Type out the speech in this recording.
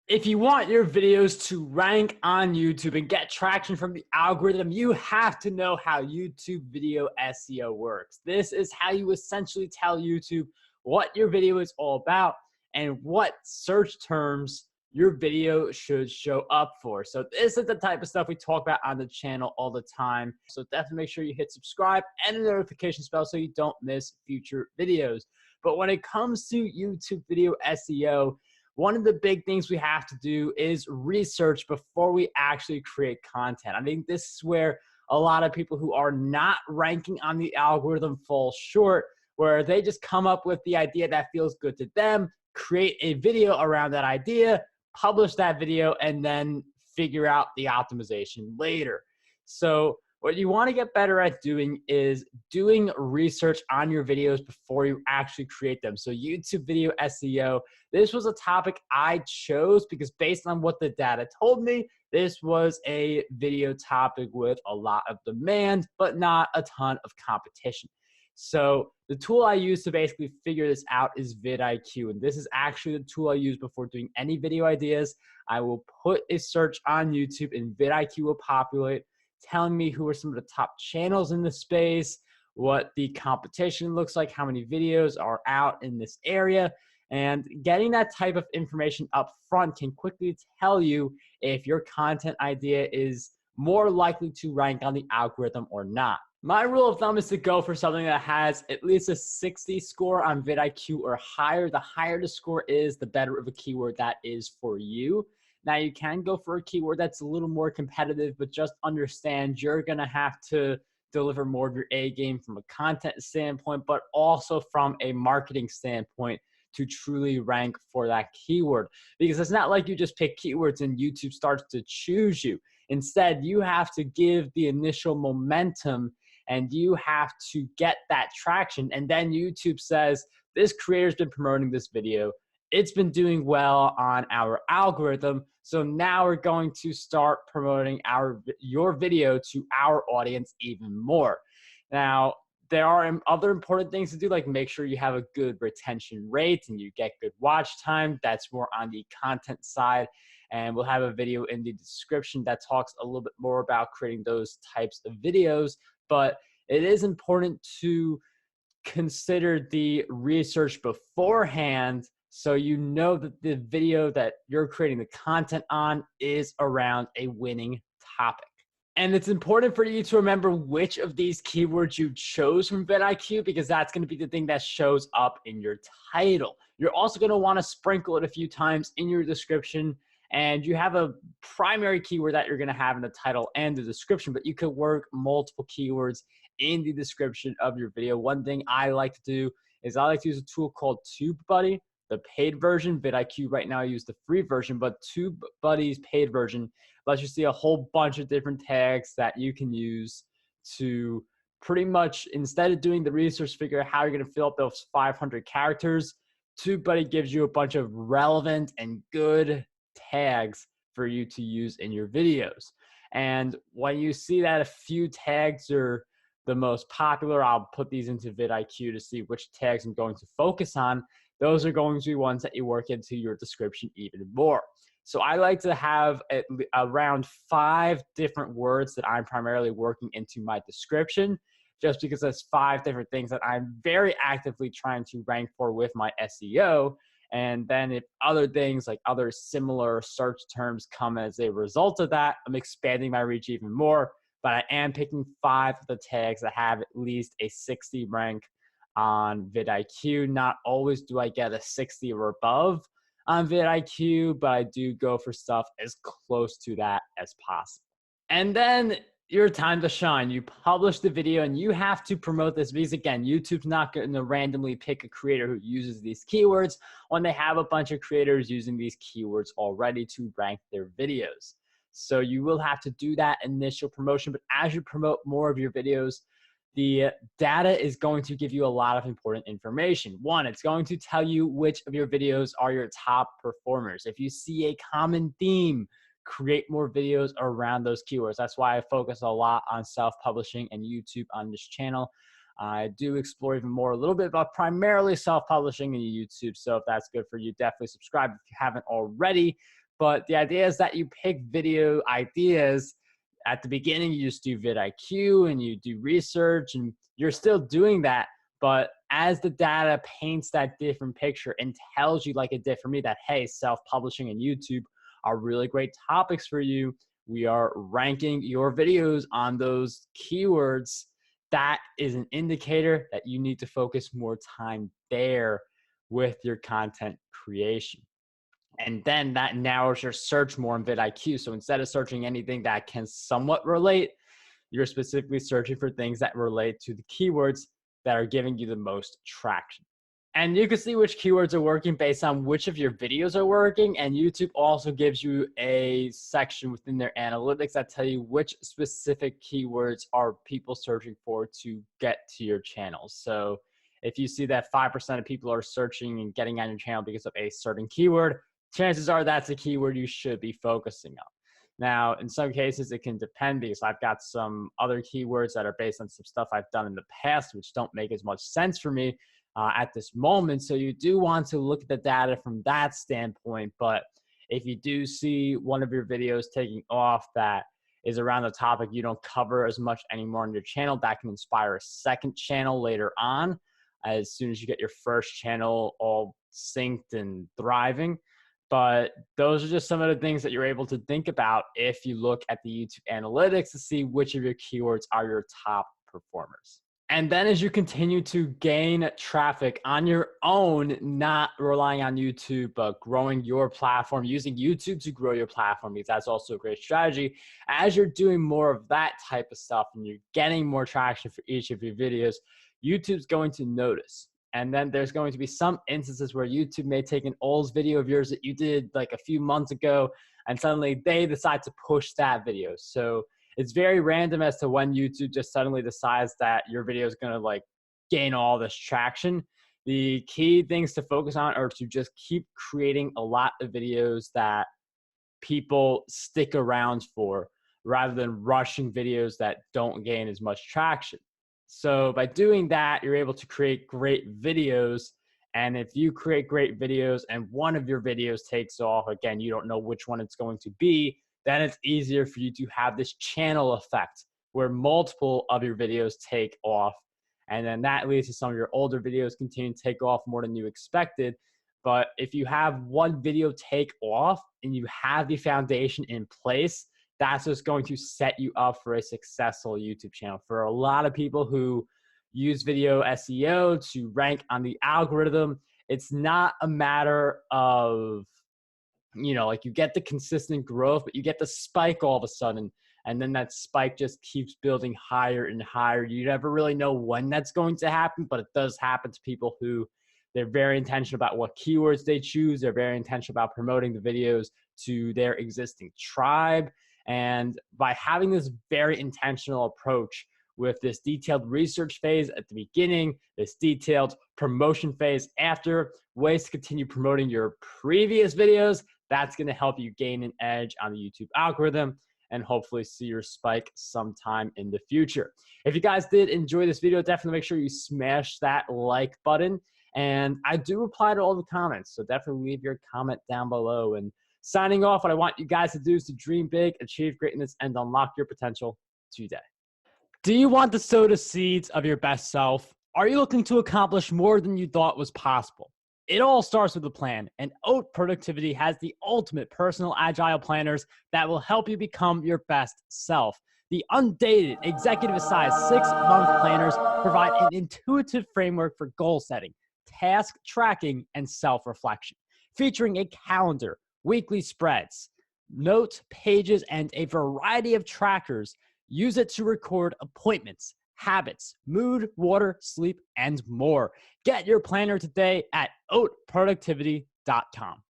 If you want your videos to rank on YouTube and get traction from the algorithm, you have to know how YouTube video SEO works. This is how you essentially tell YouTube what your video is all about and what search terms your video should show up for. So this is the type of stuff we talk about on the channel all the time. So definitely make sure you hit subscribe and the notification bell so you don't miss future videos. But when it comes to YouTube video SEO, one of the big things we have to do is research before we actually create content. I think this is where a lot of people who are not ranking on the algorithm fall short, where they just come up with the idea that feels good to them, create a video around that idea, publish that video, and then figure out the optimization later. So what you want to get better at doing is doing research on your videos before you actually create them. So YouTube video SEO, this was a topic I chose because based on what the data told me, this was a video topic with a lot of demand, but not a ton of competition. So the tool I use to basically figure this out is vidIQ. And this is actually the tool I use before doing any video ideas. I will put a search on YouTube and vidIQ will populate, telling me who are some of the top channels in the space, what the competition looks like, how many videos are out in this area. And getting that type of information up front can quickly tell you if your content idea is more likely to rank on the algorithm or not. My rule of thumb is to go for something that has at least a 60 score on vidIQ or higher. The higher the score is, the better of a keyword that is for you. Now, you can go for a keyword that's a little more competitive, but just understand you're going to have to deliver more of your A game from a content standpoint, but also from a marketing standpoint to truly rank for that keyword. Because it's not like you just pick keywords and YouTube starts to choose you. Instead, you have to give the initial momentum and you have to get that traction. And then YouTube says, this creator's been promoting this video. It's been doing well on our algorithm. So now we're going to start promoting your video to our audience even more. Now, there are other important things to do, like make sure you have a good retention rate and you get good watch time. That's more on the content side. And we'll have a video in the description that talks a little bit more about creating those types of videos. But it is important to consider the research beforehand so you know that the video that you're creating the content on is around a winning topic. And it's important for you to remember which of these keywords you chose from vidIQ because that's going to be the thing that shows up in your title. You're also going to want to sprinkle it a few times in your description, and you have a primary keyword that you're going to have in the title and the description, but you could work multiple keywords in the description of your video. One thing I like to do is I like to use a tool called TubeBuddy, the paid version. vidIQ right now I use the free version, but TubeBuddy's paid version lets you see a whole bunch of different tags that you can use to pretty much, instead of doing the research, figure out how you're going to fill up those 500 characters. TubeBuddy gives you a bunch of relevant and good tags for you to use in your videos. And when you see that a few tags are the most popular, I'll put these into vidIQ to see which tags I'm going to focus on. Those are going to be ones that you work into your description even more. So I like to have around 5 different words that I'm primarily working into my description, just because that's 5 different things that I'm very actively trying to rank for with my SEO. And then if other things like other similar search terms come as a result of that, I'm expanding my reach even more. But I am picking 5 of the tags that have at least a 60 rank on vidIQ. Not always do I get a 60 or above on vidIQ, but I do go for stuff as close to that as possible. And then your time to shine. You publish the video and you have to promote this because, again, YouTube's not going to randomly pick a creator who uses these keywords when they have a bunch of creators using these keywords already to rank their videos. So you will have to do that initial promotion, but as you promote more of your videos, the data is going to give you a lot of important information. One, it's going to tell you which of your videos are your top performers. If you see a common theme, create more videos around those keywords. That's why I focus a lot on self-publishing and YouTube on this channel. I do explore even more a little bit about primarily self-publishing and YouTube. So if that's good for you, definitely subscribe if you haven't already. But the idea is that you pick video ideas. At the beginning, you just do vidIQ and you do research, and you're still doing that. But as the data paints that different picture and tells you, like it did for me, that, hey, self-publishing and YouTube are really great topics for you. We are ranking your videos on those keywords. That is an indicator that you need to focus more time there with your content creation. And then that narrows your search more in vidIQ. So instead of searching anything that can somewhat relate, you're specifically searching for things that relate to the keywords that are giving you the most traction. And you can see which keywords are working based on which of your videos are working. And YouTube also gives you a section within their analytics that tell you which specific keywords are people searching for to get to your channel. So if you see that 5% of people are searching and getting on your channel because of a certain keyword, chances are that's a keyword you should be focusing on. Now, in some cases, it can depend because I've got some other keywords that are based on some stuff I've done in the past, which don't make as much sense for me at this moment. So you do want to look at the data from that standpoint. But if you do see one of your videos taking off that is around the topic you don't cover as much anymore on your channel, that can inspire a second channel later on as soon as you get your first channel all synced and thriving. But those are just some of the things that you're able to think about if you look at the YouTube analytics to see which of your keywords are your top performers. And then as you continue to gain traffic on your own, not relying on YouTube, but growing your platform, using YouTube to grow your platform, because that's also a great strategy. As you're doing more of that type of stuff and you're getting more traction for each of your videos, YouTube's going to notice. And then there's going to be some instances where YouTube may take an old video of yours that you did like a few months ago, and suddenly they decide to push that video. So it's very random as to when YouTube just suddenly decides that your video is going to like gain all this traction. The key things to focus on are to just keep creating a lot of videos that people stick around for, rather than rushing videos that don't gain as much traction. So by doing that, you're able to create great videos. And if you create great videos and one of your videos takes off, again, you don't know which one it's going to be, then it's easier for you to have this channel effect where multiple of your videos take off. And then that leads to some of your older videos continue to take off more than you expected. But if you have one video take off and you have the foundation in place, that's what's going to set you up for a successful YouTube channel. For a lot of people who use video SEO to rank on the algorithm, it's not a matter of, you know, like you get the consistent growth, but you get the spike all of a sudden. And then that spike just keeps building higher and higher. You never really know when that's going to happen, but it does happen to people who they're very intentional about what keywords they choose. They're very intentional about promoting the videos to their existing tribe. And by having this very intentional approach with this detailed research phase at the beginning, this detailed promotion phase after, ways to continue promoting your previous videos, that's going to help you gain an edge on the YouTube algorithm and hopefully see your spike sometime in the future. If you guys did enjoy this video, definitely make sure you smash that like button. And I do reply to all the comments, so definitely leave your comment down below. And signing off, what I want you guys to do is to dream big, achieve greatness, and unlock your potential today. Do you want to sow the seeds of your best self? Are you looking to accomplish more than you thought was possible? It all starts with a plan, and Oat Productivity has the ultimate personal agile planners that will help you become your best self. The undated, executive-sized 6-month planners provide an intuitive framework for goal setting, task tracking, and self-reflection, featuring a calendar, weekly spreads, notes, pages, and a variety of trackers. Use it to record appointments, habits, mood, water, sleep, and more. Get your planner today at oatproductivity.com.